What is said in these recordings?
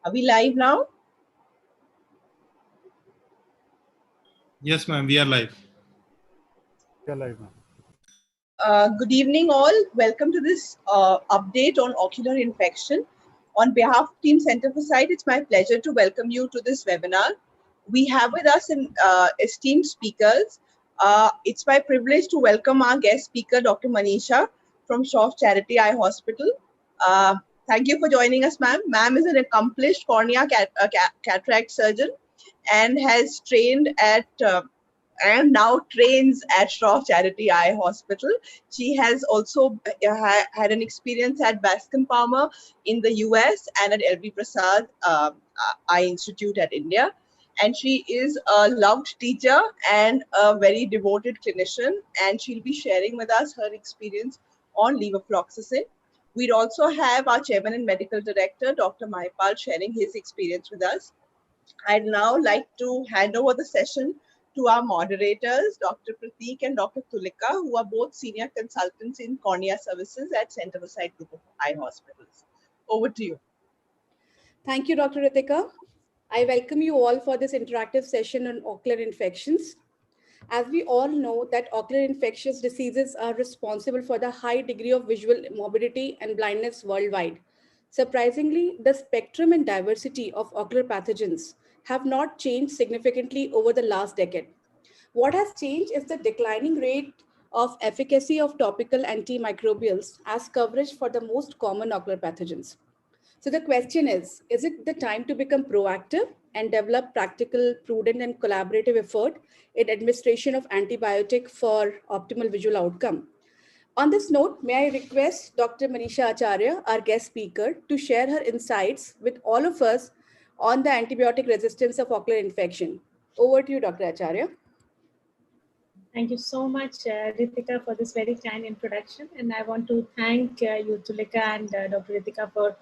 Are we live now? Yes, ma'am, we are live. We are live now. Good evening, all. Welcome to this update on ocular infection. On behalf of Team Center for Sight, it's my pleasure to welcome you to this webinar. We have with us esteemed speakers. It's my privilege to welcome our guest speaker, Dr. Manisha from Shroff Charity Eye Hospital. Thank you for joining us, ma'am. Ma'am is an accomplished cornea cataract surgeon and has trained at and now trains at Shroff Charity Eye Hospital. She has also had an experience at Bascom Palmer in the US and at LV Prasad Eye Institute at India. And she is a loved teacher and a very devoted clinician. And she'll be sharing with us her experience on levofloxacin. We'd also have our chairman and medical director, Dr. Mahipal, sharing his experience with us. I'd now like to hand over the session to our moderators, Dr. Prateek and Dr. Tulika, who are both senior consultants in cornea services at Center for Sight Group of Eye Hospitals. Over to you. Thank you, Dr. Ritika. I welcome you all for this interactive session on ocular infections. As we all know that ocular infectious diseases are responsible for the high degree of visual morbidity and blindness worldwide. Surprisingly, the spectrum and diversity of ocular pathogens have not changed significantly over the last decade. What has changed is the declining rate of efficacy of topical antimicrobials as coverage for the most common ocular pathogens. So the question is it the time to become proactive and develop practical, prudent, and collaborative effort in administration of antibiotic for optimal visual outcome? On this note, may I request Dr. Manisha Acharya, our guest speaker, to share her insights with all of us on the antibiotic resistance of ocular infection. Over to you, Dr. Acharya. Thank you so much, Ritika, for this very kind introduction. And I want to thank you, Tulika and Dr. Ritika, for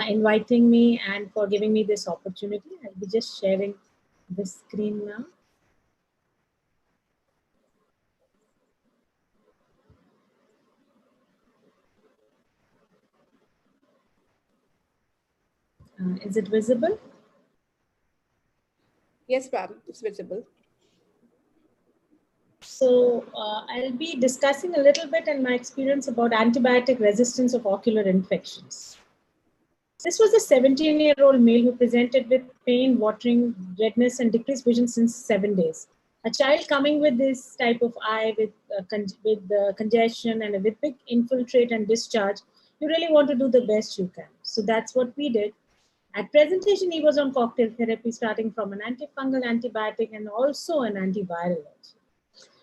inviting me and for giving me this opportunity. I'll be just sharing the screen now. Is it visible? Yes, ma'am, it's visible. So I'll be discussing a little bit in my experience about antibiotic resistance of ocular infections. This was a 17-year-old male who presented with pain, watering, redness, and decreased vision since 7 days. A child coming with this type of eye with congestion and with big infiltrate and discharge, you really want to do the best you can. So that's what we did. At presentation, he was on cocktail therapy, starting from an antifungal antibiotic and also an antiviral.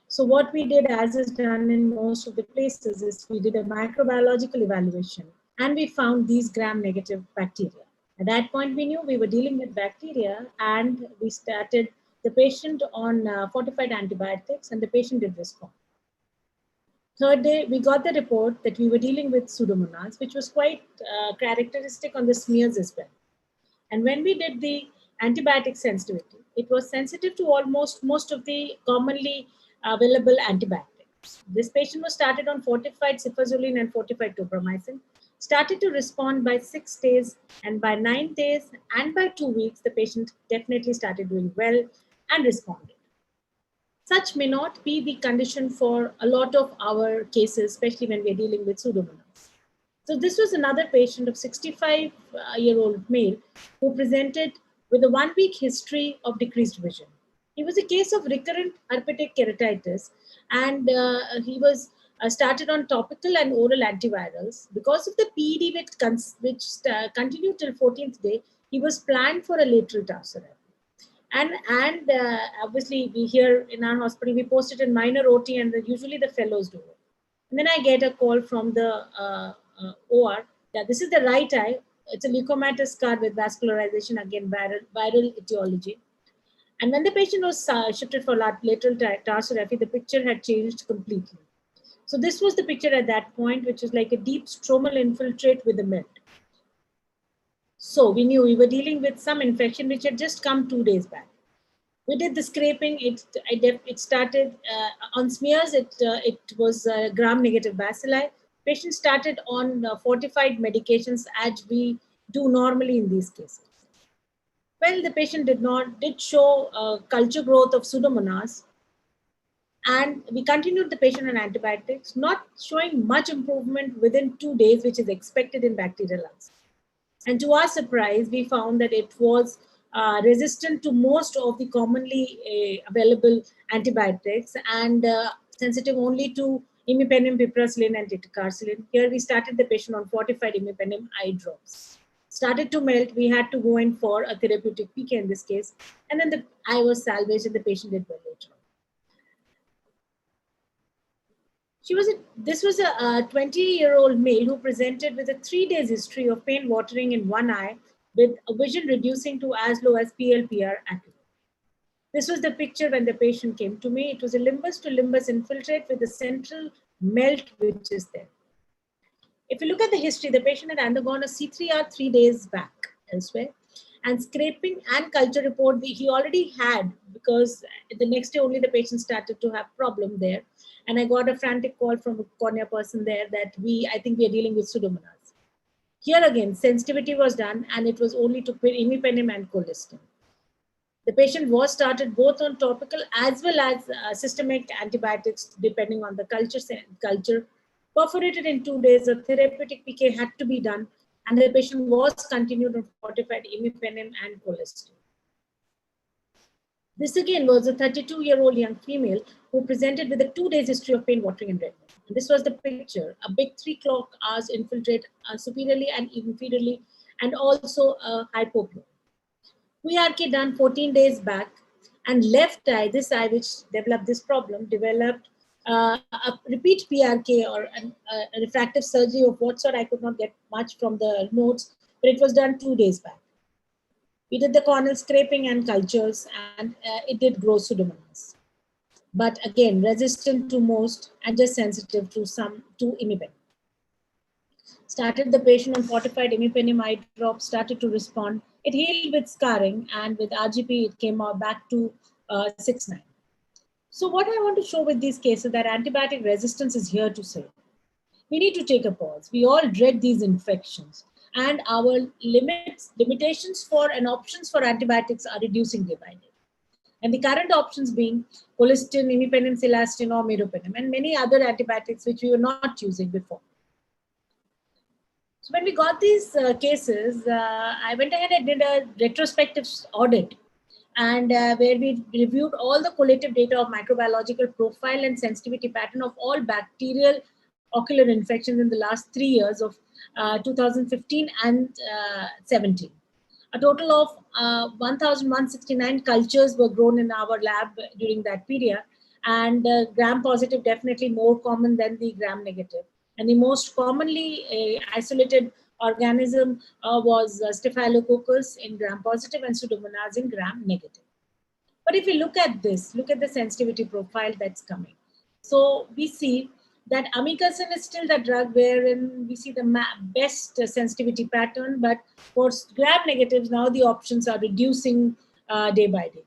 So what we did, as is done in most of the places, is we did a microbiological evaluation and we found these gram-negative bacteria. At that point, we knew we were dealing with bacteria and we started the patient on fortified antibiotics and the patient did respond. Third day, we got the report that we were dealing with Pseudomonas, which was quite characteristic on the smears as well. And when we did the antibiotic sensitivity, it was sensitive to almost most of the commonly available antibiotics. This patient was started on fortified cefazolin and fortified tobramycin, started to respond by 6 days, and by 9 days and by 2 weeks, the patient definitely started doing well and responded. Such may not be the condition for a lot of our cases, especially when we're dealing with Pseudomonas. So this was another patient of 65-year-old male who presented with a 1-week history of decreased vision. He was a case of recurrent herpetic keratitis, and he was started on topical and oral antivirals. Because of the PED which continued till 14th day, he was planned for a lateral tarsorrhaphy. And obviously, we here in our hospital, we post it in minor OT, and usually the fellows do it. And then I get a call from the OR. Yeah, this is the right eye. It's a leukomatous scar with vascularization, again, viral etiology. And when the patient was shifted for lateral tarsorrhaphy, the picture had changed completely. So this was the picture at that point, which is like a deep stromal infiltrate with a melt. So we knew we were dealing with some infection which had just come 2 days back. We did the scraping. It started on smears. It was gram-negative bacilli. Patient started on fortified medications as we do normally in these cases. Well, the patient did show culture growth of Pseudomonas, and we continued the patient on antibiotics, not showing much improvement within 2 days, which is expected in bacterial ulcers. And to our surprise, we found that it was resistant to most of the commonly available antibiotics and sensitive only to imipenem, piperacillin, and ticagrelor. Here we started the patient on fortified imipenem eye drops. Started to melt, we had to go in for a therapeutic PK in this case, and then the eye was salvaged and the patient did well later on. This was a 20-year-old male who presented with a 3 days history of pain watering in one eye with a vision reducing to as low as PLPR accurate. This was the picture when the patient came to me. It was a limbus to limbus infiltrate with a central melt which is there. If you look at the history, the patient had undergone a C3R 3 days back elsewhere, and scraping and culture report he already had, because the next day only the patient started to have problem there. And I got a frantic call from a cornea person there that I think we are dealing with Pseudomonas. Here again, sensitivity was done and it was only to imipenem and colistin. The patient was started both on topical as well as systemic antibiotics depending on the culture. Perforated in 2 days, a therapeutic PK had to be done, and the patient was continued on fortified imipenem and colistin. This again was a 32-year-old young female who presented with a 2 days history of pain, watering, and redness. And this was the picture: a big 3 clock hours infiltrate superiorly and inferiorly, and also a hypopnea. PRK done 14 days back, and left eye, this eye which developed this problem, developed a repeat PRK or a refractive surgery of what sort. I could not get much from the notes, but it was done 2 days back. We did the corneal scraping and cultures, and it did grow Pseudomonas. But again, resistant to most and just sensitive to imipenem. Started the patient on fortified imipenem eye drop, started to respond. It healed with scarring, and with RGP, it came out back to 6-9. So what I want to show with these cases that antibiotic resistance is here to stay. We need to take a pause. We all dread these infections, and our limitations for and options for antibiotics are reducing day by day. And the current options being colistin, imipenem, cilastin, or meropenem, and many other antibiotics which we were not using before. So when we got these cases, I went ahead and did a retrospective audit, and where we reviewed all the collative data of microbiological profile and sensitivity pattern of all bacterial ocular infections in the last 3 years of 2015 and 17. A total of 1,169 cultures were grown in our lab during that period, and gram positive definitely more common than the gram negative. And the most commonly isolated organism was Staphylococcus in gram positive and Pseudomonas in gram negative. But if we look at this, look at the sensitivity profile that's coming. So we see that amikacin is still the drug wherein we see the best sensitivity pattern, but for gram negatives, now the options are reducing day by day.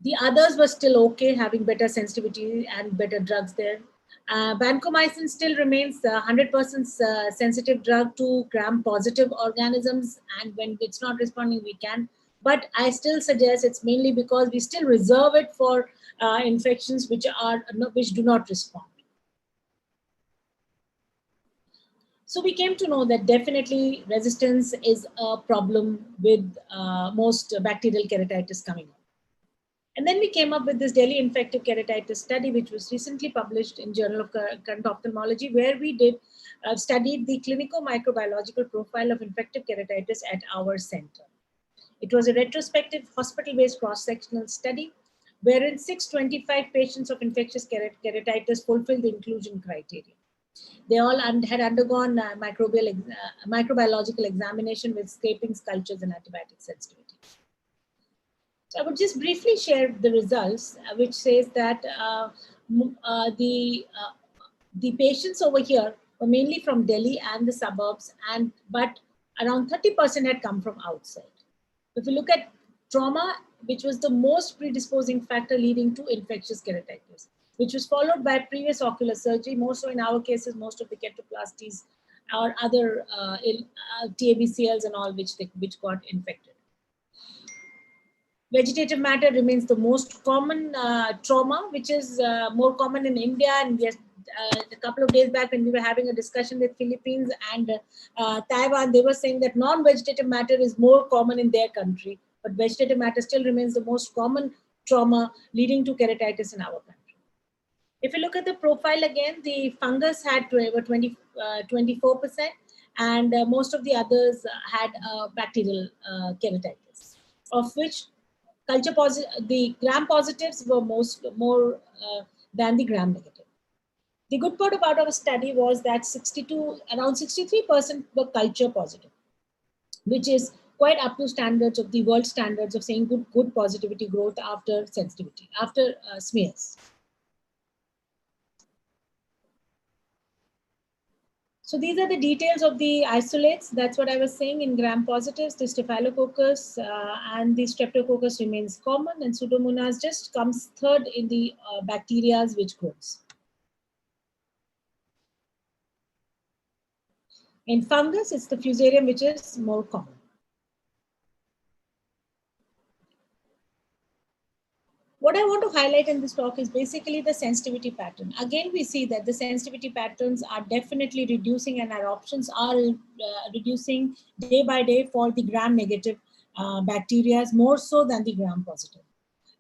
The others were still okay, having better sensitivity and better drugs there. Vancomycin still remains 100% sensitive drug to gram positive organisms, and when it's not responding, we can. But I still suggest it's mainly because we still reserve it for infections which do not respond. So we came to know that definitely resistance is a problem with most bacterial keratitis coming up. And then we came up with this Delhi infective keratitis study, which was recently published in Journal of Current Ophthalmology, where we did studied the clinical microbiological profile of infective keratitis at our center. It was a retrospective hospital-based cross-sectional study, wherein 625 patients of infectious keratitis fulfilled the inclusion criteria. They all had undergone microbiological examination with scrapings, cultures, and antibiotic sensitivity. I would just briefly share the results, which says that the patients over here were mainly from Delhi and the suburbs, but around 30% had come from outside. If you look at trauma, which was the most predisposing factor leading to infectious keratitis, which was followed by previous ocular surgery, more so in our cases, most of the ketoplasties or other TABCLs and all which got infected. Vegetative matter remains the most common trauma, which is more common in India. And yes, a couple of days back when we were having a discussion with Philippines and Taiwan, they were saying that non-vegetative matter is more common in their country, but vegetative matter still remains the most common trauma leading to keratitis in our country. If you look at the profile again, the fungus had over 24%, and most of the others had bacterial keratitis, of which the gram positives were more than the gram negative. The good part about our study was that around 63% were culture positive, which is quite up to standards of the world standards of saying good positivity growth after sensitivity, after smears. So these are the details of the isolates. That's what I was saying. In gram positives, the Staphylococcus and the Streptococcus remains common, and Pseudomonas just comes third in the bacteria which grows. In fungus, it's the Fusarium which is more common. What I want to highlight in this talk is basically the sensitivity pattern. Again, we see that the sensitivity patterns are definitely reducing, and our options are reducing day by day for the gram-negative bacteria, more so than the gram-positive.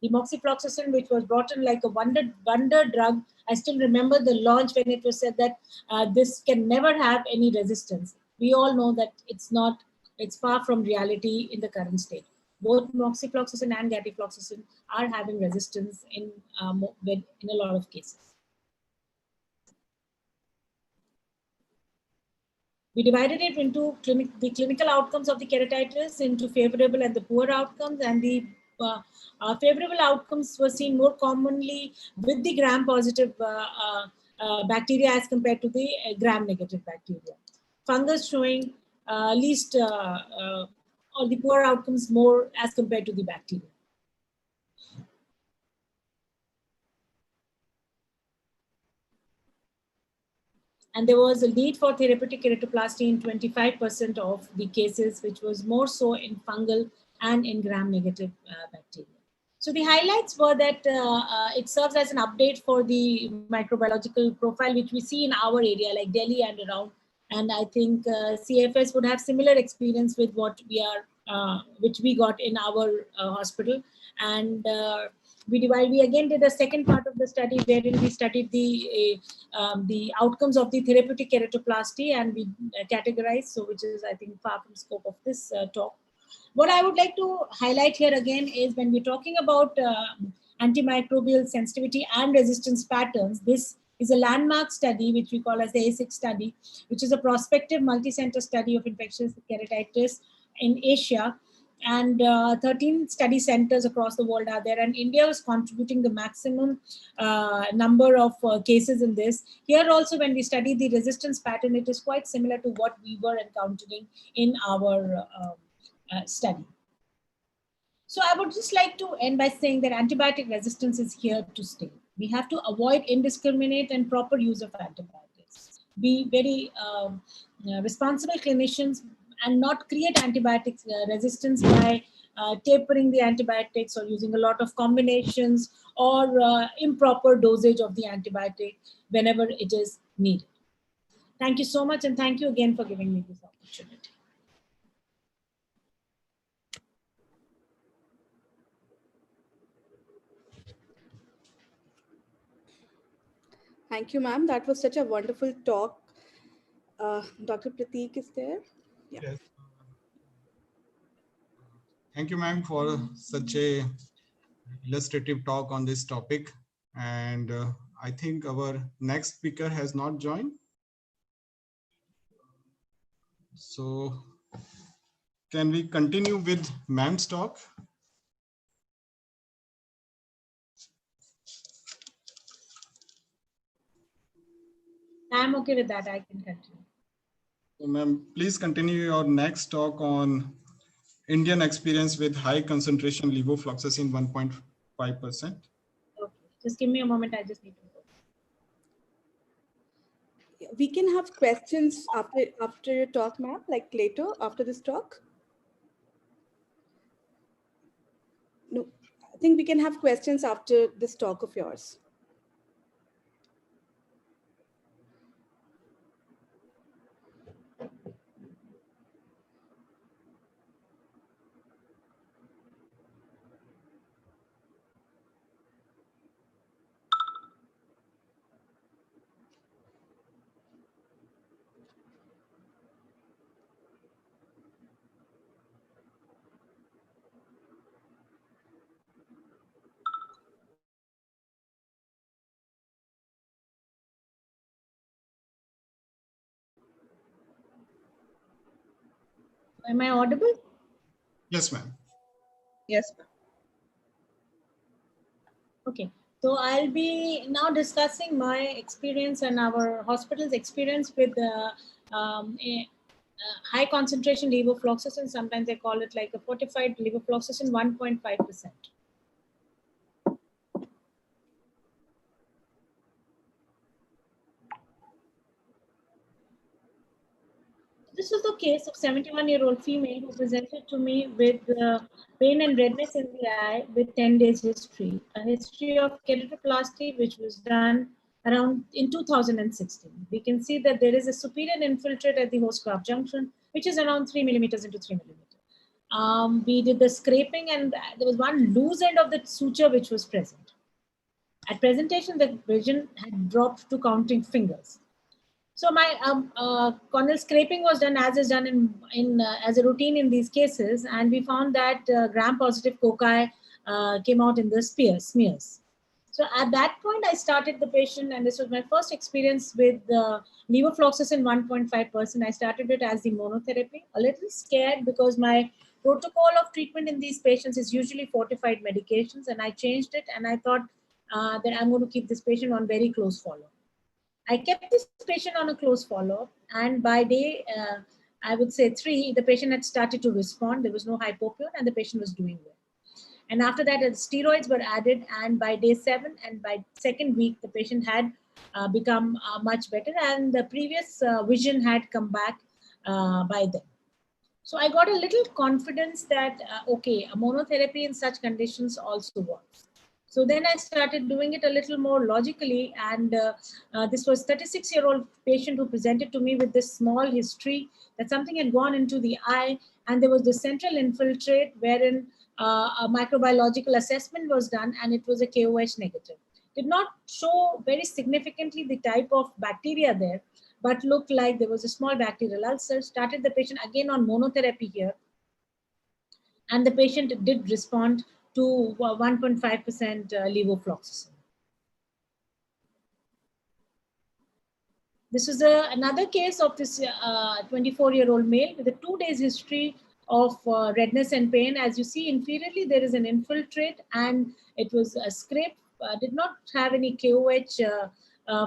The Moxifloxacin, which was brought in like a wonder drug, I still remember the launch when it was said that this can never have any resistance. We all know that it's far from reality in the current state. Both moxifloxacin and gatifloxacin are having resistance in a lot of cases. We divided it into the clinical outcomes of the keratitis into favorable and the poor outcomes, and the favorable outcomes were seen more commonly with the gram-positive bacteria as compared to the gram-negative bacteria. Fungus showing least or the poor outcomes more as compared to the bacteria. And there was a need for therapeutic keratoplasty in 25% of the cases, which was more so in fungal and in gram-negative bacteria. So the highlights were that it serves as an update for the microbiological profile, which we see in our area, like Delhi and around. And I think CFS would have similar experience with what which we got in our hospital. And we again did a second part of the study wherein we studied the outcomes of the therapeutic keratoplasty, and we categorized, so which is, I think, far from scope of this talk. What I would like to highlight here again is when we're talking about antimicrobial sensitivity and resistance patterns, this is a landmark study, which we call as the A6 study, which is a prospective multi-center study of infectious keratitis in Asia. And 13 study centers across the world are there, and India was contributing the maximum number of cases in this. Here also, when we study the resistance pattern, it is quite similar to what we were encountering in our study. So I would just like to end by saying that antibiotic resistance is here to stay. We have to avoid indiscriminate and proper use of antibiotics. Be very responsible clinicians and not create antibiotic resistance by tapering the antibiotics or using a lot of combinations or improper dosage of the antibiotic whenever it is needed. Thank you so much, and thank you again for giving me this opportunity. Thank you, ma'am. That was such a wonderful talk. Dr. Prateek is there. Yeah. Yes. Thank you, ma'am, for such a illustrative talk on this topic. And I think our next speaker has not joined. So can we continue with ma'am's talk? I'm okay with that. I can continue. So, ma'am, please continue your next talk on Indian experience with high concentration levofloxacin 1.5%. Okay, just give me a moment. I just need to go. We can have questions after your talk, ma'am, like later after this talk. No, I think we can have questions after this talk of yours. Am I audible? Yes, ma'am. Yes, ma'am. Okay, so I'll be now discussing my experience and our hospital's experience with high concentration levofloxacin. Sometimes they call it like a fortified levofloxacin 1.5%. This was the case of 71-year-old female who presented to me with pain and redness in the eye with 10 days history, a history of keratoplasty which was done around in 2016. We can see that there is a superior infiltrate at the host graft junction, which is around 3 millimeters into 3 millimeters. We did the scraping and there was one loose end of the suture which was present. At presentation, the vision had dropped to counting fingers. So my corneal scraping was done as is done as a routine in these cases, and we found that gram-positive foci came out in the smears. So at that point, I started the patient, and this was my first experience with levofloxacin 1.5%. I started it as the monotherapy. A little scared because my protocol of treatment in these patients is usually fortified medications, and I changed it, and I thought that I'm going to keep this patient on very close follow-up. I kept this patient on a close follow-up, and by day, I would say 3, the patient had started to respond. There was no hypopyon, and the patient was doing well. And after that, steroids were added, and by day 7 and by second week, the patient had become much better, and the previous vision had come back by then. So I got a little confidence that, okay, a monotherapy in such conditions also works. So then I started doing it a little more logically, and this was 36-year-old patient who presented to me with this small history that something had gone into the eye, and there was the central infiltrate wherein a microbiological assessment was done, and it was a KOH negative. Did not show very significantly the type of bacteria there, but looked like there was a small bacterial ulcer. Started the patient again on monotherapy here, and the patient did respond to 1.5% levofloxacin. This was another case of this 24-year-old male with a 2 days history of redness and pain. As you see inferiorly, there is an infiltrate, and it was a scrape. Did not have any KOH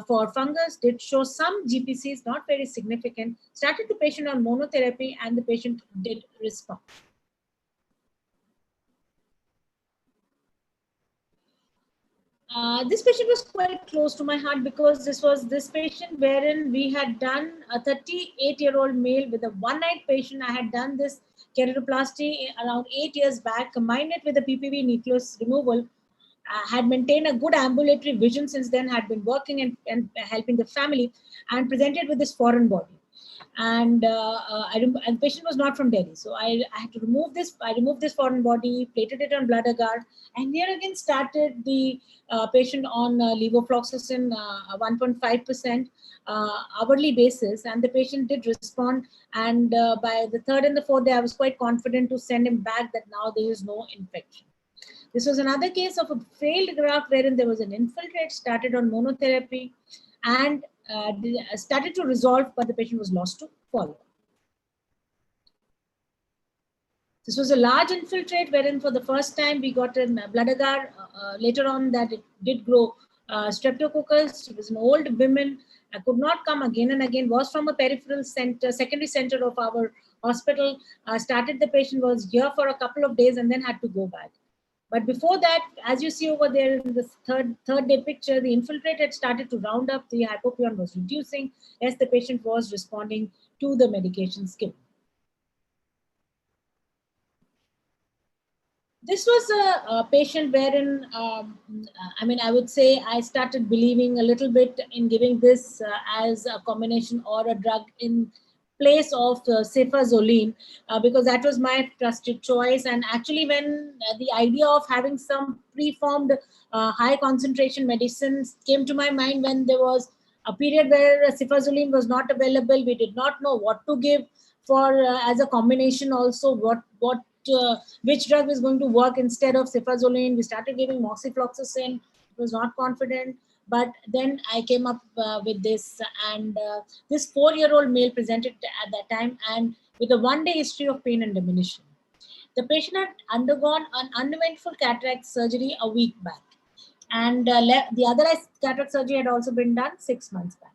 for fungus, did show some GPCs, not very significant. Started the patient on monotherapy, and the patient did respond. This patient was quite close to my heart because this was this patient wherein we had done a 38-year-old male with a one-night patient. I had done this keratoplasty around 8 years back, combined it with a PPV nucleus removal, had maintained a good ambulatory vision since then, had been working and helping the family, and presented with this foreign body. And the patient was not from Delhi. So I had to remove this. I removed this foreign body, plated it on blood agar, and here again started the patient on levofloxacin 1.5% hourly basis, and the patient did respond. And by the 3rd and the 4th day, I was quite confident to send him back that now there is no infection. This was another case of a failed graft wherein there was an infiltrate, started on monotherapy, and started to resolve, but the patient was lost to follow. This was a large infiltrate wherein for the first time we got a blood agar. Later on that it did grow streptococcus. It was an old woman, could not come again and again, was from a peripheral center, secondary center of our hospital. Started the patient, was here for a couple of days and then had to go back. But before that, as you see over there in the third day picture, the infiltrate had started to round up, the hypopyon was reducing as the patient was responding to the medications given. This was a patient wherein, I would say I started believing a little bit in giving this as a combination or a drug in place of cefazoline, because that was my trusted choice. And actually, when the idea of having some preformed high concentration medicines came to my mind, when there was a period where cefazoline was not available, we did not know what to give for as a combination. Also, which drug is going to work instead of cefazoline. We started giving moxifloxacin. It was not confident, but then I came up with this, and this 4-year-old male presented at that time, and with a 1-day history of pain and diminution. The patient had undergone an uneventful cataract surgery a week back, and the other cataract surgery had also been done 6 months back.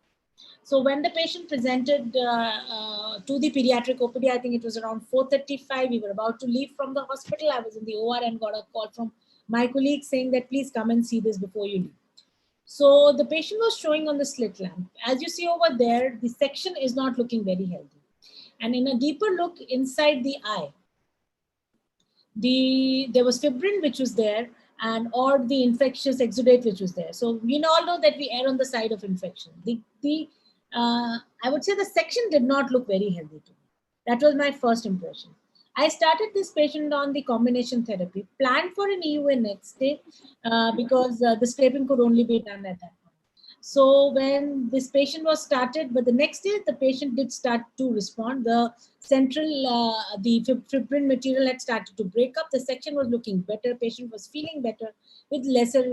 So when the patient presented to the pediatric OPD, I think it was around 4:35. We were about to leave from the hospital. I was in the OR and got a call from my colleague saying that please come and see this before you leave. So the patient was showing on the slit lamp. As you see over there, the section is not looking very healthy. And in a deeper look inside the eye, there was fibrin which was there, and or the infectious exudate which was there. So we all know that we err on the side of infection. I would say the section did not look very healthy to me. That was my first impression. I started this patient on the combination therapy, planned for an EUA next day because the scraping could only be done at that point. So when this patient was started, but the next day the patient did start to respond. The central, the fibrin material had started to break up. The section was looking better. Patient was feeling better with lesser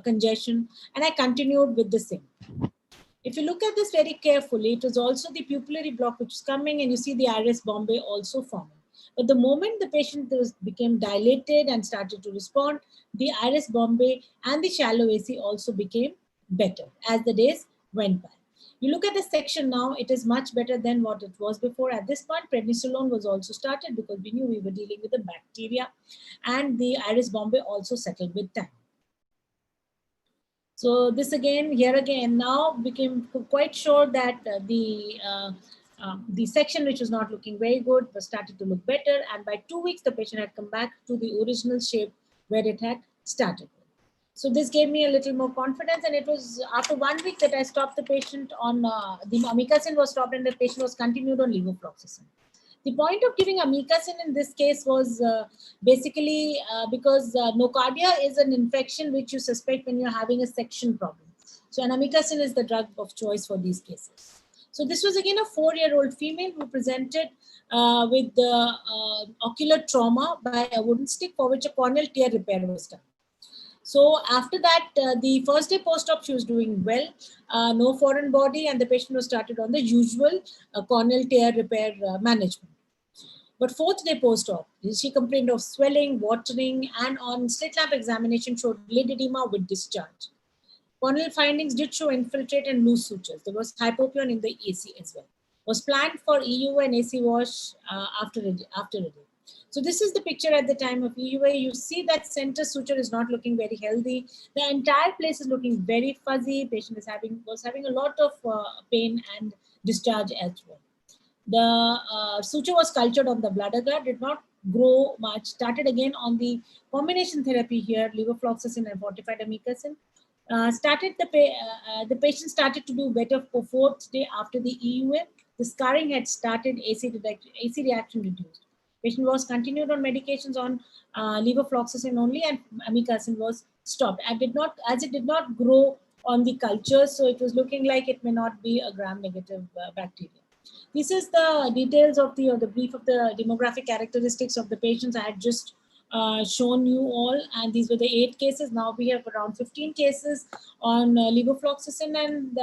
congestion, and I continued with the same. If you look at this very carefully, it was also the pupillary block which is coming, and you see the iris bombay also forming. But the moment the patient became dilated and started to respond, the iris bombay and the shallow AC also became better as the days went by. You look at the section now, it is much better than what it was before. At this point, prednisolone was also started because we knew we were dealing with the bacteria, and the iris bombay also settled with time. So this here again, now became quite sure that the section which was not looking very good was started to look better. And by 2 weeks, the patient had come back to the original shape where it had started. So this gave me a little more confidence. And it was after 1 week that I stopped the patient on, the amikacin was stopped and the patient was continued on levofloxacin. The point of giving amikacin in this case was basically because nocardia is an infection which you suspect when you're having a section problem. So an amikacin is the drug of choice for these cases. So this was again a 4-year-old female who presented with ocular trauma by a wooden stick for which a corneal tear repair was done. So after that, the first day post-op, she was doing well, no foreign body, and the patient was started on the usual corneal tear repair management. But 4th day post-op, she complained of swelling, watering, and on slit lamp examination showed lid edema with discharge. Corneal findings did show infiltrate and loose sutures. There was hypopion in the AC as well. Was planned for EUA and AC wash after a day. So this is the picture at the time of EUA. You see that center suture is not looking very healthy. The entire place is looking very fuzzy. Patient was having a lot of pain and discharge as well. The suture was cultured on the bladder agar, did not grow much, started again on the combination therapy here, levofloxacin and fortified amikacin. The patient started to do better for 4th day after the EUA. The scarring had started, AC reaction reduced. Patient was continued on medications on levofloxacin only, and amikacin was stopped. As it did not grow on the culture, so it was looking like it may not be a gram-negative bacteria. This is the details of the brief of the demographic characteristics of the patients I had just shown you all, and these were the 8 cases. Now we have around 15 cases on levofloxacin, and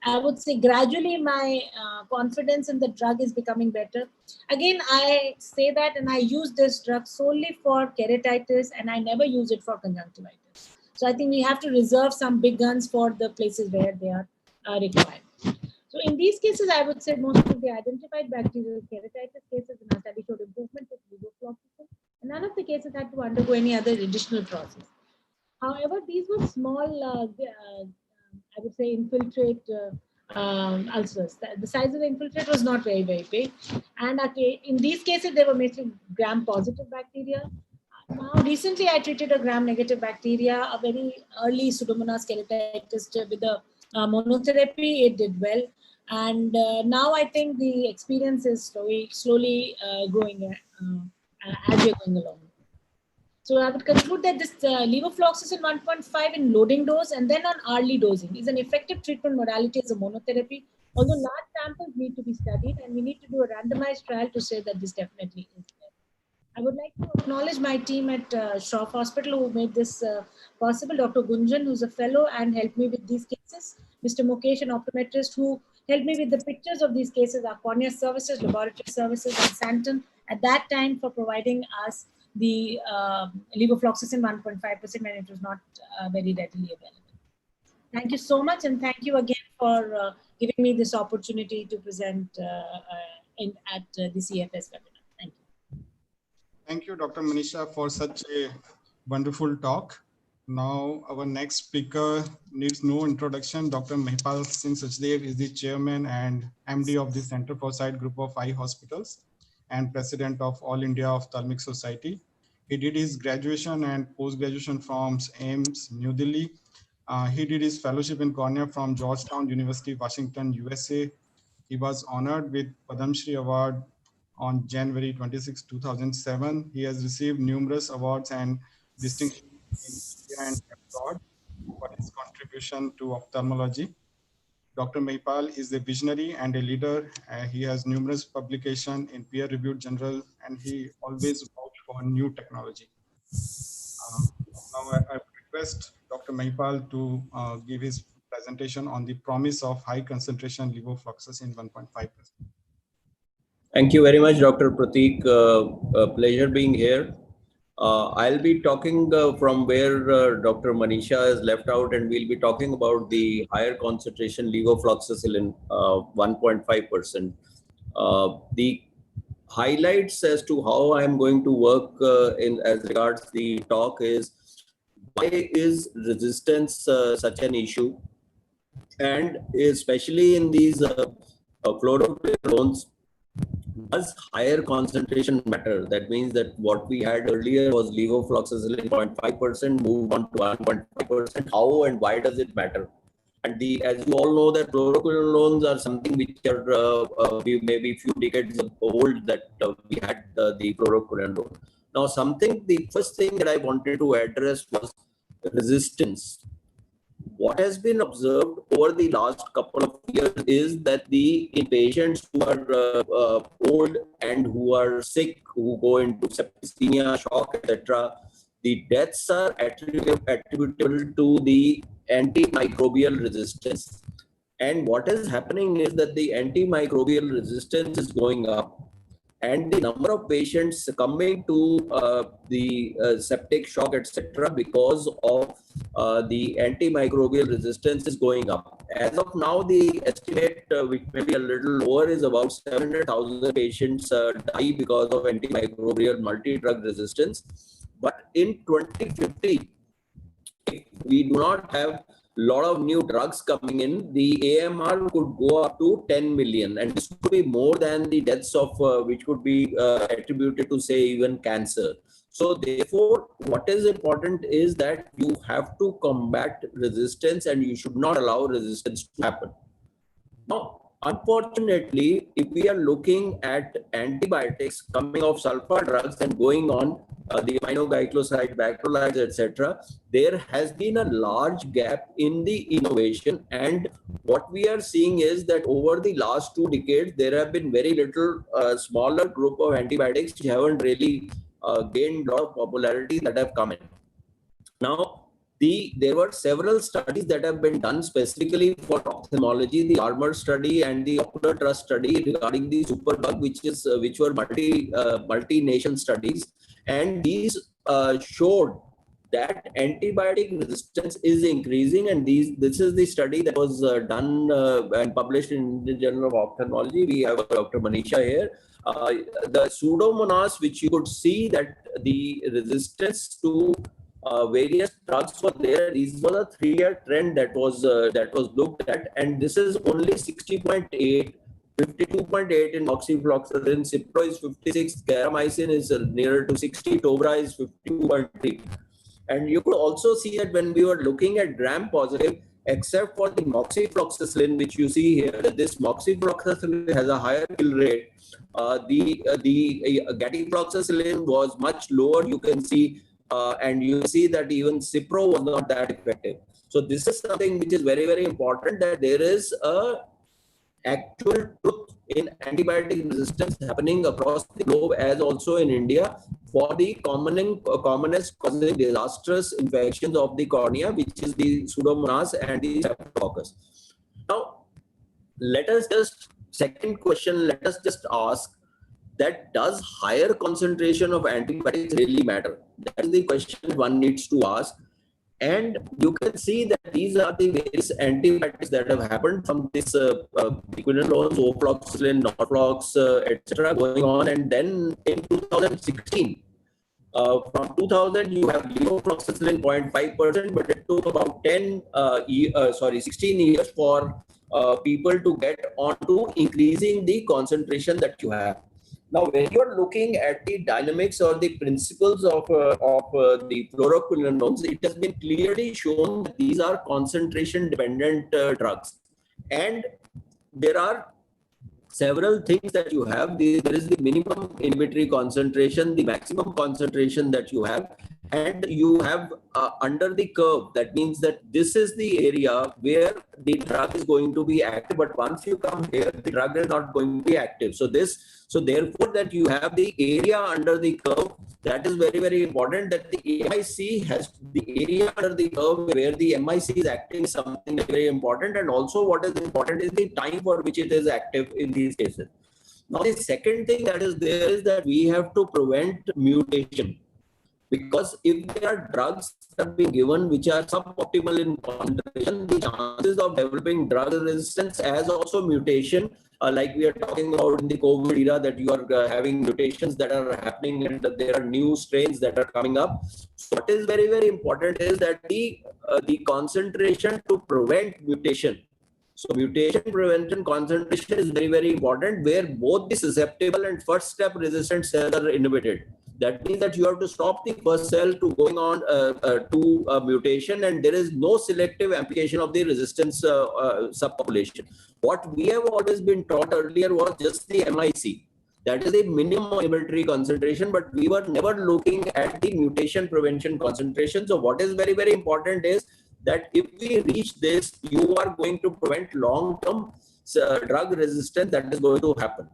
I would say gradually my confidence in the drug is becoming better. Again, I say that, and I use this drug solely for keratitis, and I never use it for conjunctivitis. So I think we have to reserve some big guns for the places where they are required. So in these cases, I would say most of the identified bacterial keratitis cases in our study showed improvement with levofloxacin, and none of the cases had to undergo any other additional process. However, these were small, I would say, infiltrate ulcers. The size of the infiltrate was not very, very big. And in these cases, they were mostly gram-positive bacteria. Now, recently I treated a gram-negative bacteria, a very early Pseudomonas skeletitis with a monotherapy. It did well. And now I think the experience is slowly growing as we're going along. So I would conclude that this levofloxacin 1.5 in loading dose and then on hourly dosing is an effective treatment modality as a monotherapy, although large samples need to be studied and we need to do a randomized trial to say that this definitely is there. I would like to acknowledge my team at Shroff Hospital who made this possible. Dr. Gunjan, who's a fellow and helped me with these cases. Mr. Mukesh, an optometrist, who helped me with the pictures of these cases, our cornea services, laboratory services, and Santon at that time for providing us the levofloxacin 1.5% when it was not very readily available. Thank you so much, and thank you again for giving me this opportunity to present at the CFS webinar. Thank you. Thank you, Dr. Manisha, for such a wonderful talk. Now, our next speaker needs no introduction. Dr. Mahipal Singh Sachdev is the chairman and MD of the Center for Sight Group of Eye Hospitals and president of All India Ophthalmic Society. He did his graduation and post-graduation from AIMS, New Delhi. He did his fellowship in cornea from Georgetown University, Washington, USA. He was honored with Padma Shri Award on January 26, 2007. He has received numerous awards and distinctions in India and abroad for his contribution to ophthalmology. Dr. Mahipal is a visionary and a leader. He has numerous publications in peer-reviewed journals, and he always vouches for new technology. Now I request Dr. Mahipal to give his presentation on the promise of high concentration levofloxacin 1.5%. Thank you very much, Dr. Pratik. A pleasure being here. I'll be talking from where Dr. Manisha has left out, and we'll be talking about the higher concentration levofloxacin 1.5%. The highlights as to how I'm going to work as regards the talk is, why is resistance such an issue? And especially in these fluoroquinolones, does higher concentration matter? That means that what we had earlier was levofloxacin 0.5%, moved on to 1.5%. How and why does it matter? And as you all know, that fluoroquinolones are something which are maybe few decades old that we had the fluoroquinolone. Now, the first thing that I wanted to address was resistance. What has been observed over the last couple of years is that in patients who are old and who are sick, who go into septicemia, shock, etc., the deaths are attributable to the antimicrobial resistance. And what is happening is that the antimicrobial resistance is going up, and the number of patients succumbing to the septic shock, etc., because of the antimicrobial resistance is going up. As of now, the estimate, which may be a little lower, is about 700,000 patients die because of antimicrobial multi-drug resistance. But in 2050, if we do not have lot of new drugs coming in, the AMR could go up to 10 million, and this could be more than the deaths of which could be attributed to, say, even cancer. So therefore, what is important is that you have to combat resistance, and you should not allow resistance to happen. Now, unfortunately, if we are looking at antibiotics coming off sulfur drugs and going on the aminoglycoside, bacrolides, etc., there has been a large gap in the innovation. And what we are seeing is that over the last 2 decades, there have been very little smaller group of antibiotics which haven't really gained a lot of popularity that have come in. Now, there were several studies that have been done specifically for ophthalmology, the ARMOR study and the Ocular Trust study regarding the superbug, which were multi-nation studies, and these showed that antibiotic resistance is increasing. And this is the study that was done and published in the Journal of Ophthalmology. We have Dr. Manisha here. The Pseudomonas, which you could see that the resistance to various drugs were there. This was a 3-year trend that was looked at, and this is only 60.8 52.8 in moxifloxacin, Cipro is 56, garamycin is nearer to 60, Tobra is 52.3. And you could also see that when we were looking at gram-positive, except for the moxifloxacin, which you see here, that this moxifloxacin has a higher kill rate. The gatifloxacin was much lower, you can see, and you see that even Cipro was not that effective. So this is something which is very, very important, that there is a actual truth in antibiotic resistance happening across the globe as also in India for the commonest causing disastrous infections of the cornea, which is the Pseudomonas and the Staphylococcus. Now, let us just, second question, let us just ask that does higher concentration of antibiotics really matter? That is the question one needs to ask. And you can see that these are the various antibiotics that have happened from this quinolones, ofloxacin, norflox, etc. going on. And then in 2016, from 2000, you have levofloxacin 0.5%, but it took about 16 years for people to get onto increasing the concentration that you have. Now, when you are looking at the dynamics or the principles of the fluoroquinolones, it has been clearly shown that these are concentration-dependent drugs. And there are several things that you have. There is the minimum inhibitory concentration, the maximum concentration that you have, and you have under the curve. That means that this is the area where the drug is going to be active, but once you come here, the drug is not going to be active. So therefore, that you have the area under the curve. That is very, very important, that the MIC has the area under the curve where the MIC is acting is something very important. And also what is important is the time for which it is active in these cases. Now, the second thing that is there is that we have to prevent mutation. Because if there are drugs that are being given which are suboptimal in concentration, the chances of developing drug resistance as also mutation, like we are talking about in the COVID era, that you are having mutations that are happening and there are new strains that are coming up. So what is very, very important is that the concentration to prevent mutation. So mutation prevention concentration is very, very important, where both the susceptible and first step resistant cells are inhibited. That means that you have to stop the first cell to going on to mutation, and there is no selective amplification of the resistance subpopulation. What we have always been taught earlier was just the MIC. That is the minimum inhibitory concentration, but we were never looking at the mutation prevention concentration. So what is very, very important is that if we reach this, you are going to prevent long-term drug resistance that is going to happen.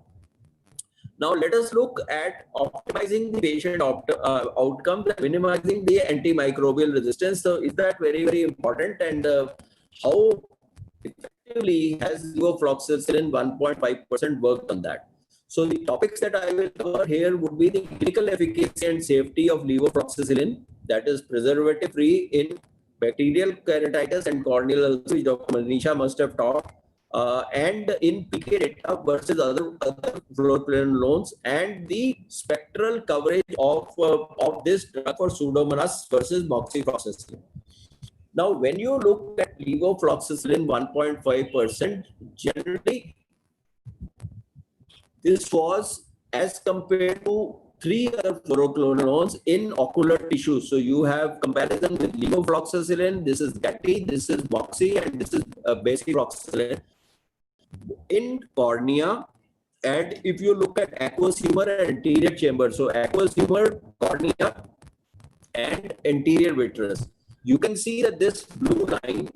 Now, let us look at optimizing the patient outcomes and minimizing the antimicrobial resistance. So, is that very, very important? And how effectively has levofloxacin 1.5% worked on that? So, the topics that I will cover here would be the clinical efficacy and safety of levofloxacin, that is preservative-free in bacterial keratitis and corneal ulcers, which Dr. Manisha must have taught. And in PK data versus other fluoroquinolones, and the spectral coverage of this drug for Pseudomonas versus moxifloxacin. Now, when you look at levofloxacin 1.5%, generally this was as compared to 3 other fluoroquinolones in ocular tissues. So you have comparison with levofloxacin, this is Gati, this is Moxi, and this is basifloxacin. In cornea, and if you look at aqueous humor and anterior chamber, so aqueous humor, cornea, and anterior vitreous, you can see that this blue line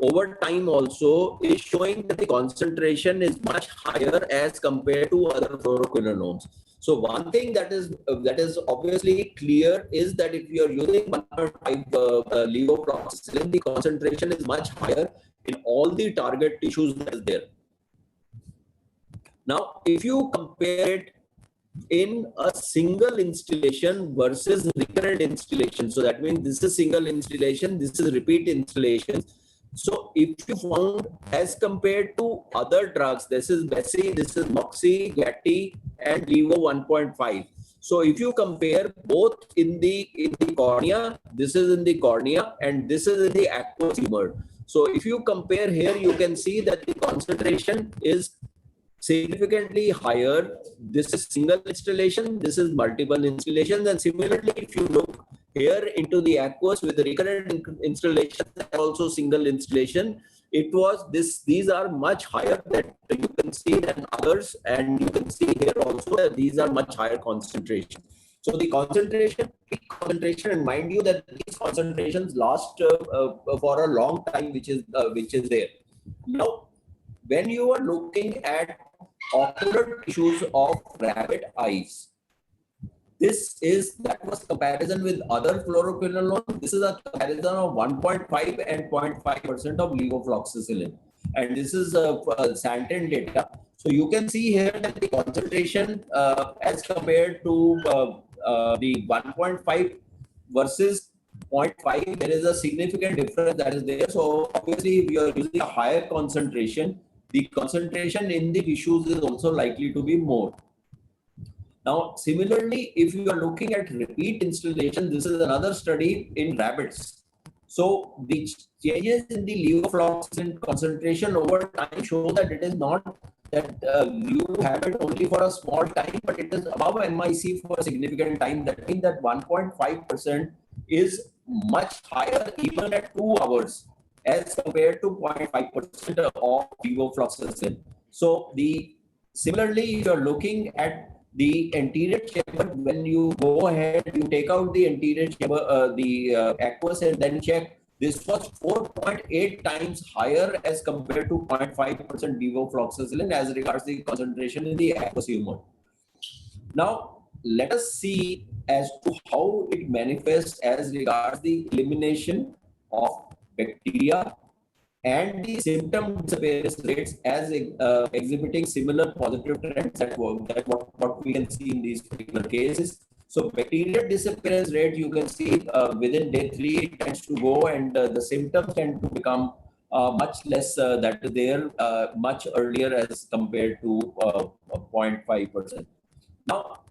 over time also is showing that the concentration is much higher as compared to other fluoroquinolones. So one thing that is obviously clear is that if you are using 1.5 levofloxacin, the concentration is much higher in all the target tissues that is there. Now, if you compare it in a single installation versus recurrent installation, so that means this is single installation, this is repeat installation. So if you found as compared to other drugs, this is Besi, this is Moxi, Gatti, and Levo 1.5. So if you compare both in the cornea, this is in the cornea, and this is in the aqueous humor. So if you compare here, you can see that the concentration is significantly higher. This is single installation, this is multiple installations, and similarly, if you look here into the aqueous with recurrent installation and also single installation, it was this. These are much higher that you can see than others, and you can see here also that these are much higher concentration. So the concentration, peak concentration, and mind you that these concentrations last for a long time, which is there. Now, when you are looking at ocular tissues of rabbit eyes, that was comparison with other fluoroquinolones. This is a comparison of 1.5 and 0.5% of levofloxacin, and this is Santen data. So you can see here that the concentration as compared to the 1.5 versus 0.5, there is a significant difference that is there. So obviously, if you are using a higher concentration, the concentration in the tissues is also likely to be more. Now, similarly, if you are looking at repeat installation, this is another study in rabbits. So the changes in the levofloxacin concentration over time show that it is not that you have it only for a small time, but it is above MIC for a significant time. That means that 1.5% is much higher even at 2 hours as compared to 0.5% of levofloxacin. So similarly, if you are looking at the anterior chamber, when you go ahead, you take out the anterior chamber, the aqueous, and then check, this was 4.8 times higher as compared to 0.5% levofloxacin as regards the concentration in the aqueous humor. Now, let us see as to how it manifests as regards the elimination of bacteria and the symptom disappearance rates as exhibiting similar positive trends that what we can see in these particular cases. So bacterial disappearance rate, you can see within day 3 it tends to go, and the symptoms tend to become much less that is there much earlier as compared to 0.5%. Now,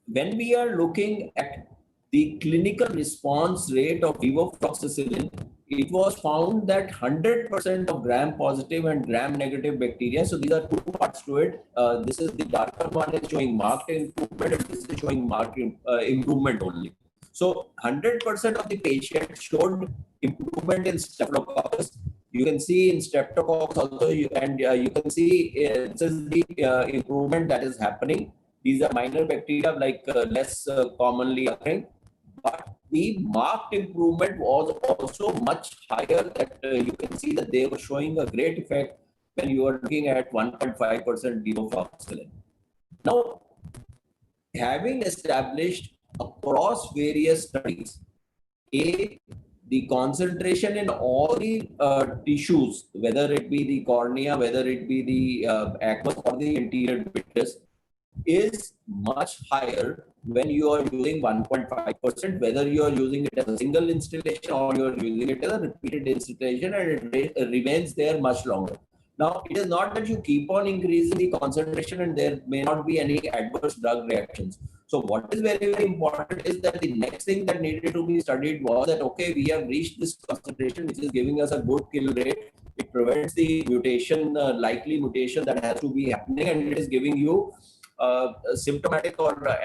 when we are looking at the clinical response rate of levofloxacin, it was found that 100% of gram-positive and gram-negative bacteria, so these are 2 parts to it. This is the darker one is showing marked improvement, and this is showing marked improvement only. So 100% of the patients showed improvement in Staphylococcus. You can see in Streptococcus also, you can see this is the improvement that is happening. These are minor bacteria, like less commonly occurring. But the marked improvement was also much higher, that you can see that they were showing a great effect when you are looking at 1.5% levofloxacin. Now, having established across various studies, the concentration in all the tissues, whether it be the cornea, whether it be the aqueous or the anterior vitreous, is much higher when you are using 1.5%, whether you are using it as a single installation or you are using it as a repeated installation, and it remains there much longer. Now, it is not that you keep on increasing the concentration and there may not be any adverse drug reactions. So what is very, very important is that the next thing that needed to be studied was that, okay, we have reached this concentration which is giving us a good kill rate. It prevents the mutation, likely mutation that has to be happening, and it is giving you symptomatic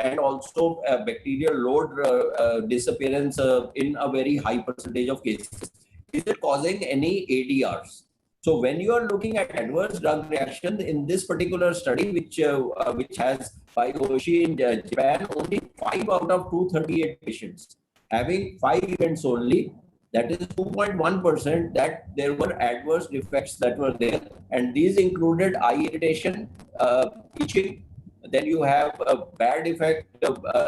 and also bacterial load disappearance in a very high percentage of cases. Is it causing any ADRs? So when you are looking at adverse drug reactions in this particular study, which has by Oishi in Japan, only 5 out of 238 patients having 5 events only, that is 2.1%, that there were adverse effects that were there, and these included eye irritation, itching. Then you have a bad effect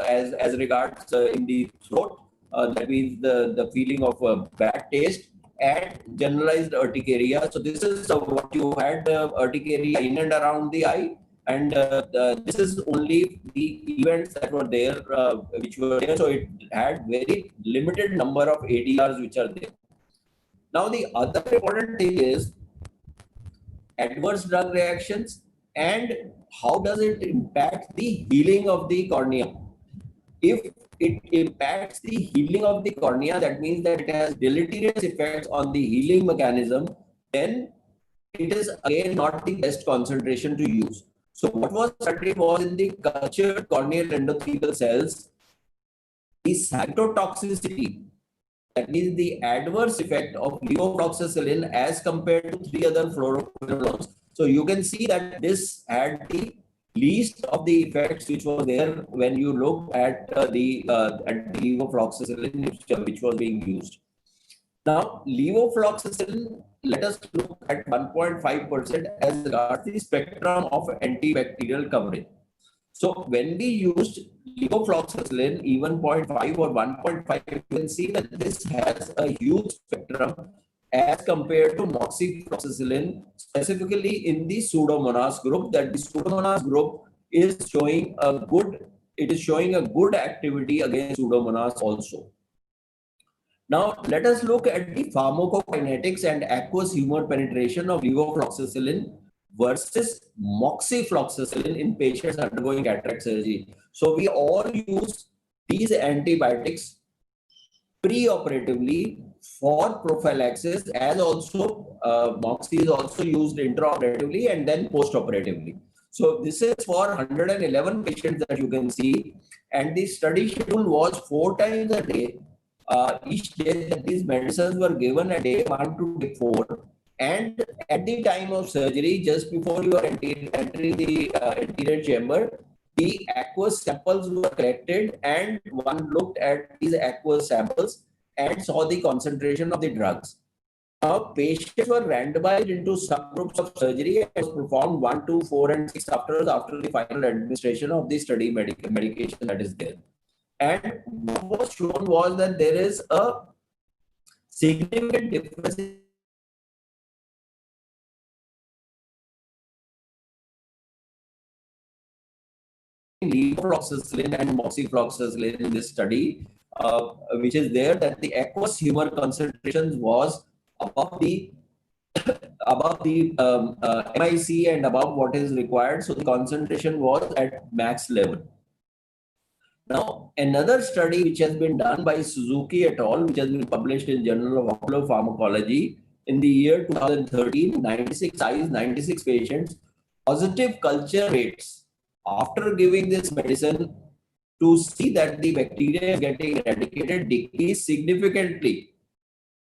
as regards in the throat, that means the feeling of bad taste, and generalized urticaria. So this is what you had, urticaria in and around the eye, and this is only the events that were there, which were there. So it had very limited number of ADRs which are there. Now the other important thing is adverse drug reactions and how does it impact the healing of the cornea. If it impacts the healing of the cornea, that means that it has deleterious effects on the healing mechanism, then it is again not the best concentration to use. So what was studied was in the cultured corneal endothelial cells, the cytotoxicity, that means the adverse effect of levofloxacin as compared to 3 other fluoroquinolones. So you can see that this had the least of the effects which was there when you look at the levofloxacin which was being used. Now, levofloxacin, let us look at 1.5% as regards the spectrum of antibacterial coverage. So when we used levofloxacin, even 0.5 or 1.5, you can see that this has a huge spectrum as compared to moxifloxacin, specifically in the Pseudomonas group. That the Pseudomonas group is showing a good activity against Pseudomonas also. Now, let us look at the pharmacokinetics and aqueous humor penetration of levofloxacin versus moxifloxacin in patients undergoing cataract surgery. So, we all use these antibiotics pre-operatively for prophylaxis, as also moxi is also used intraoperatively and then post-operatively. So, this is for 111 patients that you can see, and the study schedule was 4 times a day. Each day that these medicines were given at day 1 to day 4, and at the time of surgery, just before you are entering the anterior chamber, the aqueous samples were collected, and one looked at these aqueous samples and saw the concentration of the drugs. Now, patients were randomized into subgroups of surgery and was performed 1, 2, 4, and 6 after the final administration of the study medication that is there. And what was shown was that there is a significant difference in levofloxacin and moxifloxacin in this study, which is there, that the aqueous humor concentrations was above the MIC and above what is required. So the concentration was at max level. Now, another study which has been done by Suzuki et al., which has been published in Journal of Ocular Pharmacology in the year 2013, 96 eyes, 96 patients, positive culture rates after giving this medicine to see that the bacteria is getting eradicated decreased significantly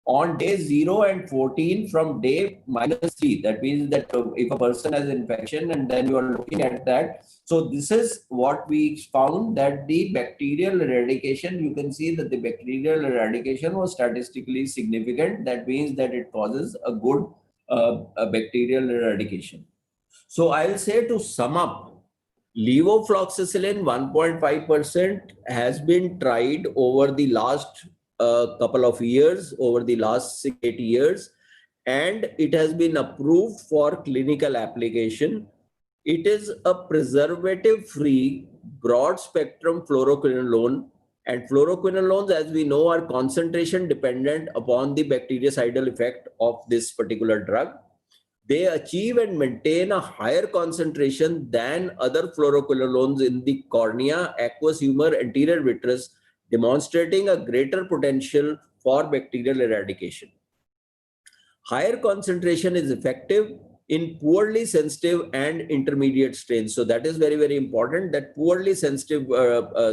on day 0 and 14 from day -3. That means that if a person has infection and then you are looking at that. So this is what we found, that the bacterial eradication, you can see that the bacterial eradication was statistically significant. That means that it causes a good bacterial eradication. So I'll say, to sum up, levofloxacin 1.5% has been tried over the last couple of years, over the last 6-8 years, and it has been approved for clinical application. It is a preservative-free, broad-spectrum fluoroquinolone, and fluoroquinolones, as we know, are concentration dependent upon the bactericidal effect of this particular drug. They achieve and maintain a higher concentration than other fluoroquinolones in the cornea, aqueous humor, anterior vitreous, demonstrating a greater potential for bacterial eradication. Higher concentration is effective in poorly sensitive and intermediate strains. So that is very, very important, that poorly sensitive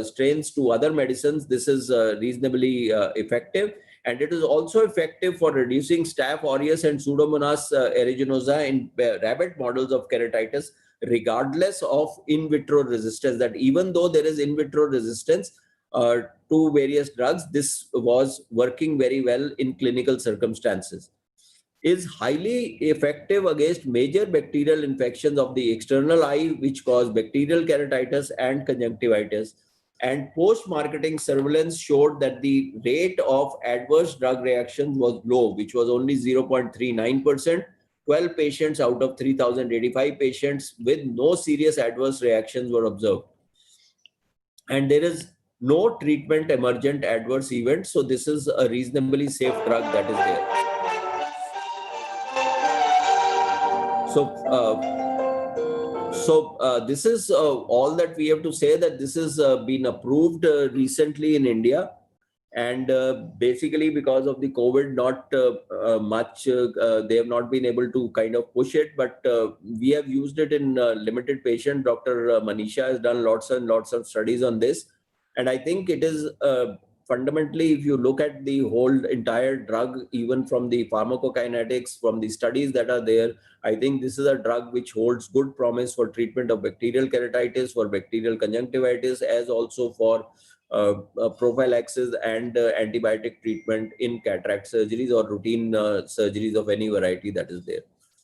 strains to other medicines, this is reasonably effective. And it is also effective for reducing Staph aureus and Pseudomonas aeruginosa in rabbit models of keratitis, regardless of in vitro resistance. That even though there is in vitro resistance to various drugs, this was working very well in clinical circumstances. Is highly effective against major bacterial infections of the external eye, which cause bacterial keratitis and conjunctivitis. And post-marketing surveillance showed that the rate of adverse drug reactions was low, which was only 0.39%. 12 patients out of 3,085 patients with no serious adverse reactions were observed. And there is no treatment emergent adverse events. So this is a reasonably safe drug that is there. So this is all that we have to say, that this has been approved recently in India. And basically because of the COVID, not much, they have not been able to kind of push it, but we have used it in limited patient. Dr. Manisha has done lots and lots of studies on this. And I think it is fundamentally, if you look at the whole entire drug, even from the pharmacokinetics, from the studies that are there, I think this is a drug which holds good promise for treatment of bacterial keratitis, for bacterial conjunctivitis, as also for prophylaxis and antibiotic treatment in cataract surgeries or routine surgeries of any variety that is there.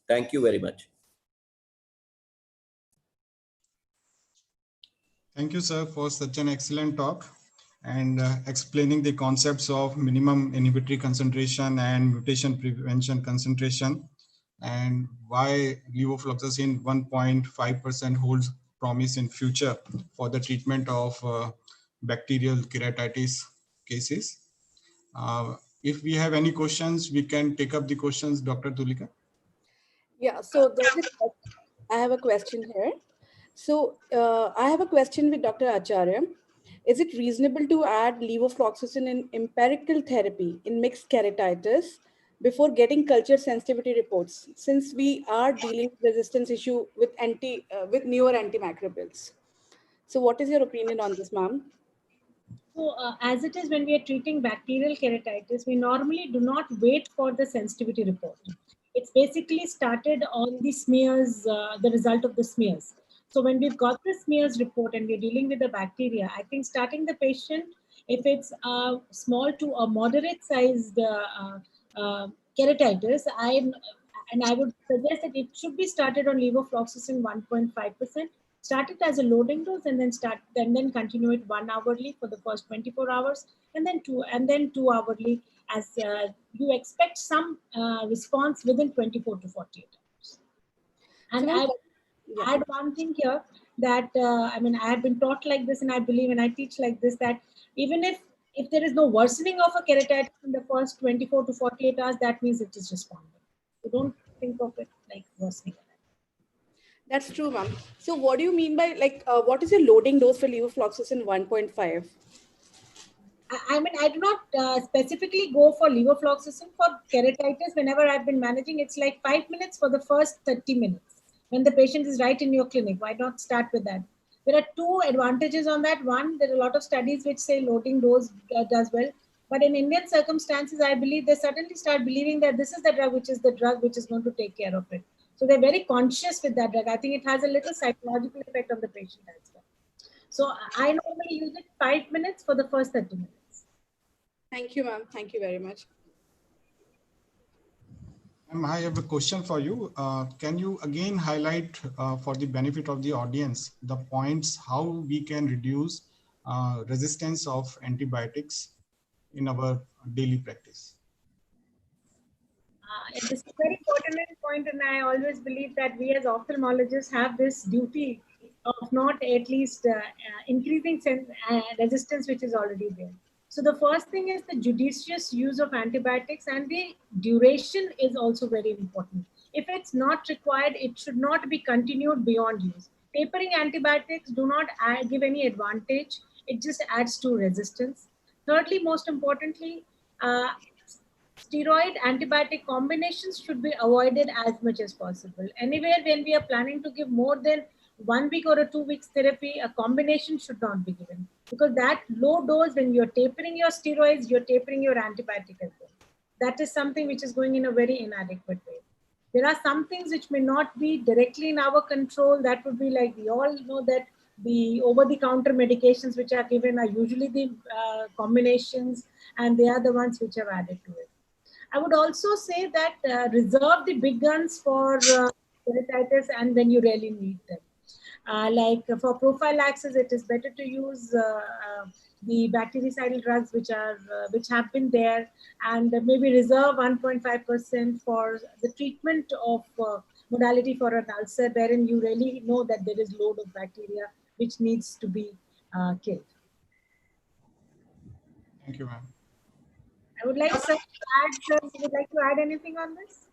Thank you very much. Thank you, sir, for such an excellent talk and explaining the concepts of minimum inhibitory concentration and mutation prevention concentration, and why levofloxacin 1.5% holds promise in future for the treatment of bacterial keratitis cases. If we have any questions, we can take up the questions, Dr. Tulika. Yeah, so I have a question here. So I have a question with Dr. Acharya. Is it reasonable to add levofloxacin in empirical therapy in mixed keratitis before getting culture sensitivity reports, since we are dealing with resistance issue with with newer antimicrobials? So what is your opinion on this, ma'am? So as it is, when we are treating bacterial keratitis, we normally do not wait for the sensitivity report. It's basically started on the smears, the result of the smears. So when we've got the smears report and we're dealing with the bacteria, I think starting the patient, if it's a small to a moderate sized keratitis, I would suggest that it should be started on levofloxacin 1.5%. Start it as a loading dose and then continue it 1 hourly for the first 24 hours, and then 2 hourly, as you expect some response within 24 to 48 hours. And I add one thing here, that I mean, I have been taught like this, and I believe, and I teach like this, that even if there is no worsening of a keratitis in the first 24 to 48 hours, that means it is responding. So don't think of it like worsening. That's true, ma'am. So what do you mean by, like, what is your loading dose for levofloxacin 1.5? I mean, I do not specifically go for levofloxacin for keratitis. Whenever I've been managing, it's like 5 minutes for the first 30 minutes. When the patient is right in your clinic, why not start with that? There are two advantages on that. One, there are a lot of studies which say loading dose does well. But in Indian circumstances, I believe they suddenly start believing that this is the drug which is going to take care of it. So they're very conscious with that drug. I think it has a little psychological effect on the patient as well. So I normally use it 5 minutes for the first 30 minutes. Thank you, ma'am. Thank you very much. I have a question for you. Can you again highlight for the benefit of the audience the points how we can reduce resistance of antibiotics in our daily practice? This is a very pertinent point, and I always believe that we as ophthalmologists have this duty of not at least increasing resistance which is already there. So the first thing is the judicious use of antibiotics, and the duration is also very important. If it's not required, it should not be continued beyond use. Tapering antibiotics do not give any advantage. It just adds to resistance. Thirdly, most importantly, steroid antibiotic combinations should be avoided as much as possible. Anywhere when we are planning to give more than 1 week or a 2 weeks therapy, a combination should not be given, because that low dose, when you're tapering your steroids, you're tapering your antibiotic as well. That is something which is going in a very inadequate way. There are some things which may not be directly in our control. That would be like, we all know that the over-the-counter medications which are given are usually the combinations, and they are the ones which have added to it. I would also say that reserve the big guns for keratitis and when you really need them. Like for prophylaxis, it is better to use the bactericidal drugs which have been there, and maybe reserve 1.5% for the treatment of modality for an ulcer, wherein you really know that there is load of bacteria which needs to be killed. Thank you, ma'am. I would like to add, sir, would you like to add anything on this?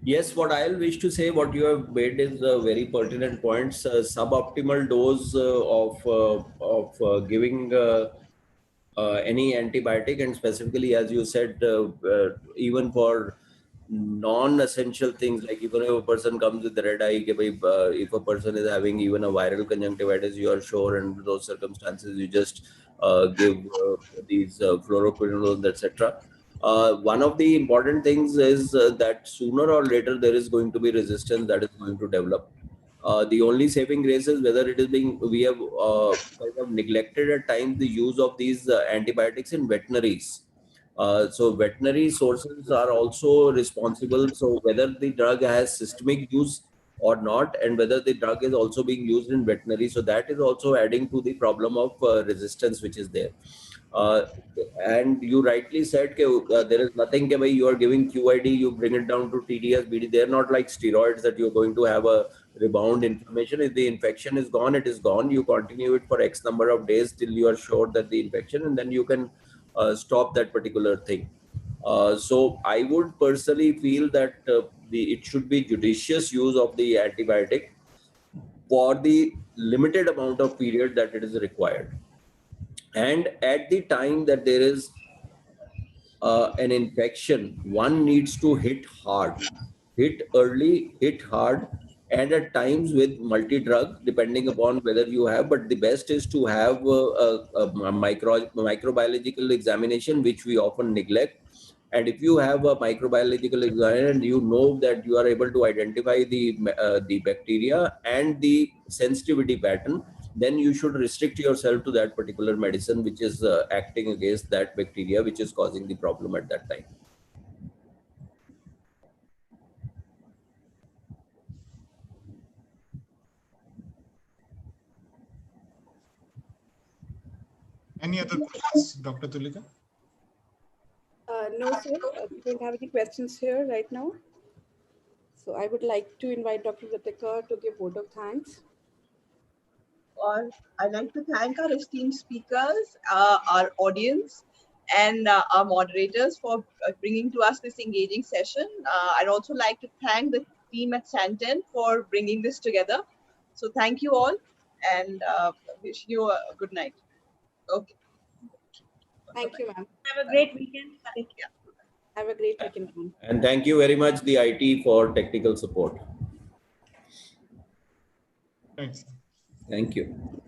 Yes, what I'll wish to say, what you have made is very pertinent points. Suboptimal dose of giving any antibiotic, and specifically, as you said, even for non-essential things, like even if a person comes with red eye, if a person is having even a viral conjunctivitis, you are sure, and under those circumstances, you just give these fluoroquinolones, etc. One of the important things is that sooner or later there is going to be resistance that is going to develop. The only saving grace is whether it is being, we have kind of neglected at times the use of these antibiotics in veterinaries. So veterinary sources are also responsible. So whether the drug has systemic use or not, and whether the drug is also being used in veterinary, so that is also adding to the problem of resistance which is there. Uh, and you rightly said there is nothing you are giving QID, you bring it down to TDS, BD. They're not like steroids that you're going to have a rebound inflammation. If the infection is gone, it is gone. You continue it for X number of days till you are sure that the infection, and then you can stop that particular thing. So I would personally feel that it should be judicious use of the antibiotic for the limited amount of period that it is required. And at the time that there is an infection, one needs to hit hard, hit early, hit hard, and at times with multi-drug, depending upon whether you have, but the best is to have a microbiological examination, which we often neglect. And if you have a microbiological examiner and you know that you are able to identify the bacteria and the sensitivity pattern, then you should restrict yourself to that particular medicine which is acting against that bacteria which is causing the problem at that time. Any other questions, Dr. Tulika? No, sir. We don't have any questions here right now. So I would like to invite Dr. Ritika to give vote of thanks. I'd like to thank our esteemed speakers, our audience, and our moderators for bringing to us this engaging session. I'd also like to thank the team at Santen for bringing this together. So thank you all, and wish you a good night. Okay. Thank you, ma'am. Have a great weekend. Take care. Have a great weekend, ma'am. And thank you very much, the IT, for technical support. Thanks. Thank you.